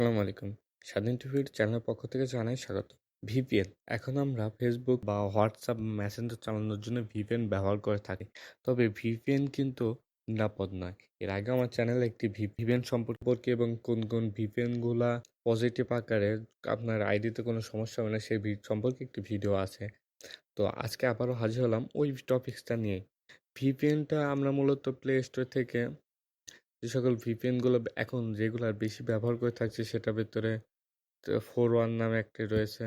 আসসালামু আলাইকুম। স্বাধীন টিভির চ্যানেলের পক্ষ থেকে জানাই স্বাগত। ভিপিএন এখন আমরা ফেসবুক বা হোয়াটসঅ্যাপ মেসেঞ্জার চালানোর জন্য ভিপিএন ব্যবহার করে থাকি। তবে ভিপিএন কিন্তু নিরাপদ নয়। এর আগে আমার চ্যানেলে একটি ভিপিএন সম্পর্কে এবং কোন ভিপিএন গুলা পজিটিভ আকারে আপনার আইডিতে কোনো সমস্যা হবে না সেই সম্পর্কে একটি ভিডিও আছে। তো আজকে আবারও হাজির হলাম ওই টপিকসটা নিয়ে। ভিপিএনটা আমরা মূলত প্লে স্টোর থেকে যে সকল ভিপিএন গুলো এখন রেগুলার বেশি ব্যবহার করে থাকছি সেটার ভেতরে 4one নামে একটি রয়েছে।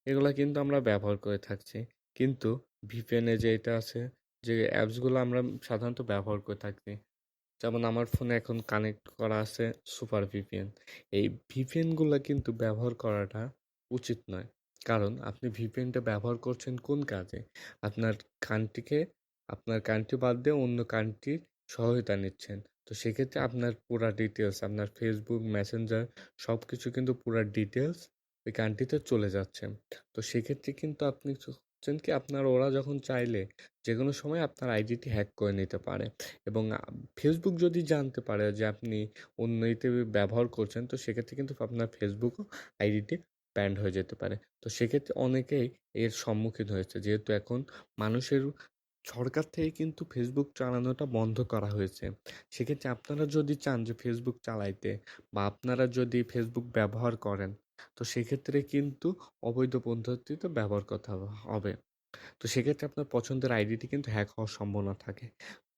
এগুলা কিন্তু আমরা ব্যবহার করে থাকছি। কিন্তু ভিপিএন এ যে এটা আছে, যে অ্যাপসগুলো আমরা সাধারণত ব্যবহার করে থাকছি। যেমন আমার ফোনে এখন কানেক্ট করা আছে সুপার ভিপিএন। এই ভিপিএন গুলা কিন্তু ব্যবহার করাটা উচিত নয়। কারণ আপনি ভিপিএনটা ব্যবহার করছেন কোন কাজে? আপনার কান্ট্রিকে আপনার কান্ট্রি বাদ দিয়ে অন্য কান্ট্রির সহায়তা নিচ্ছেন। তো সেক্ষেত্রে আপনার পুরা ডিটেলস, আপনার ফেসবুক, মেসেঞ্জার সবকিছু কিন্তু পুরা ডিটেলস ওই কান্ট্রিতে চলে যাচ্ছে। তো সেক্ষেত্রে কিন্তু আপনি হচ্ছেন কি, আপনার ওরা যখন চাইলে যেকোনো সময় আপনার আইডিটি হ্যাক করে নিতে পারে। এবং ফেসবুক যদি জানতে পারে যে আপনি অন্য ইতে ব্যবহার করছেন, তো সেক্ষেত্রে কিন্তু আপনার ফেসবুকও আইডিটি ব্যান্ড হয়ে যেতে পারে। তো সেক্ষেত্রে অনেকেই এর সম্মুখীন হয়েছে, যেহেতু এখন মানুষের সরকার থেকে কিন্তু ফেসবুক চালানোটা বন্ধ করা হয়েছে। সেক্ষেত্রে আপনারা যদি চান যে ফেসবুক চালাইতে বা আপনারা যদি ফেসবুক ব্যবহার করেন, তো সেক্ষেত্রে কিন্তু অবৈধ পদ্ধতিতে ব্যবহার করতে হবে। তো সেক্ষেত্রে আপনার পছন্দের আইডিটি কিন্তু হ্যাক হওয়ার সম্ভাবনা থাকে।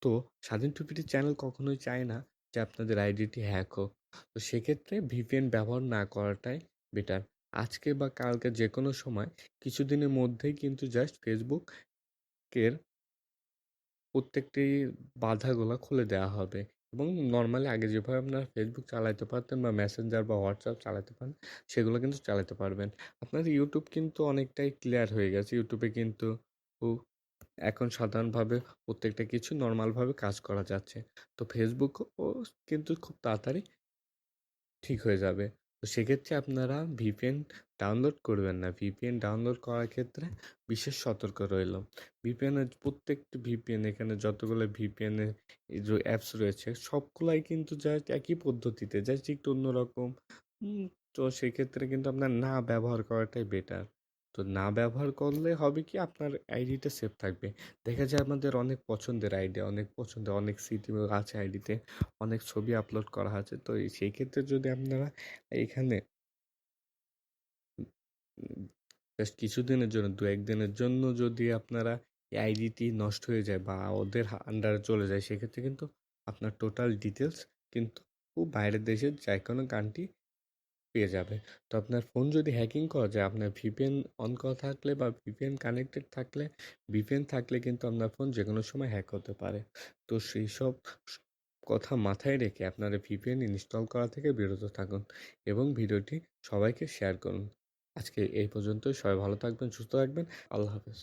তো স্বাধীন টিভিটি চ্যানেল কখনোই চায় না যে আপনাদের আইডিটি হ্যাক হোক। তো সেক্ষেত্রে ভিপিএন ব্যবহার না করাটাই বেটার। আজকে বা কালকে যে কোনো সময় কিছুদিনের মধ্যেই কিন্তু জাস্ট ফেসবুকের প্রত্যেকটি বাধাগুলা খুলে দেওয়া হবে এবং নরমালি আগে যেভাবে আপনারা ফেসবুক চালাতে পারতেন বা মেসেঞ্জার বা হোয়াটসঅ্যাপ চালাতে পারেন, সেগুলো কিন্তু চালাতে পারবেন। আপনার ইউটিউব কিন্তু অনেকটাই ক্লিয়ার হয়ে গেছে। ইউটিউবে কিন্তু এখন সাধারণভাবে প্রত্যেকটা কিছু নরমালভাবে কাজ করা যাচ্ছে। তো ফেসবুকও কিন্তু খুব তাড়াতাড়ি ঠিক হয়ে যাবে। তো সেক্ষেত্রে আপনারা ভিপিএন ডাউনলোড করবেন না। ভিপিএন ডাউনলোড করার ক্ষেত্রে বিশেষ সতর্ক রইল। ভিপিএনের প্রত্যেকটি ভিপিএন, এখানে যতগুলো ভিপিএন এর এই যে অ্যাপস রয়েছে সবগুলাই কিন্তু জাস্ট একই পদ্ধতিতে, জাস্ট একটু অন্যরকম। উম তো সেক্ষেত্রে কিন্তু আপনার না ব্যবহার করাটাই বেটার। তো না ব্যবহার করলে হবে কি, আপনার আইডিটা সেফ থাকবে। দেখা যায় আমাদের অনেক পছন্দের আইডি, অনেক পছন্দের অনেক স্মৃতি আছে আইডিতে, অনেক ছবি আপলোড করা আছে। তো সেই ক্ষেত্রে যদি আপনারা এখানে জাস্ট কিছুদিনের জন্য, ২-১ দিনের জন্য যদি আপনারা এই আইডিটি নষ্ট হয়ে যায় বা ওদের আন্ডারে চলে যায়, সেক্ষেত্রে কিন্তু আপনার টোটাল ডিটেলস কিন্তু বাইরের দেশের যেকোনো কান্ট্রি পেয়ে যাবে। তো আপনার ফোন যদি হ্যাকিং করা যায়, আপনার ভিপিএন অন করা থাকলে বা ভিপিএন কানেক্টেড থাকলে, ভিপিএন থাকলে কিন্তু আপনার ফোন যেকোনো সময় হ্যাক হতে পারে। তো সেইসব কথা মাথায় রেখে আপনারা ভিপিএন ইনস্টল করা থেকে বিরত থাকুন এবং ভিডিওটি সবাইকে শেয়ার করুন। আজকে এই পর্যন্তই। সবাই ভালো থাকবেন, সুস্থ থাকবেন। আল্লাহ হাফেজ।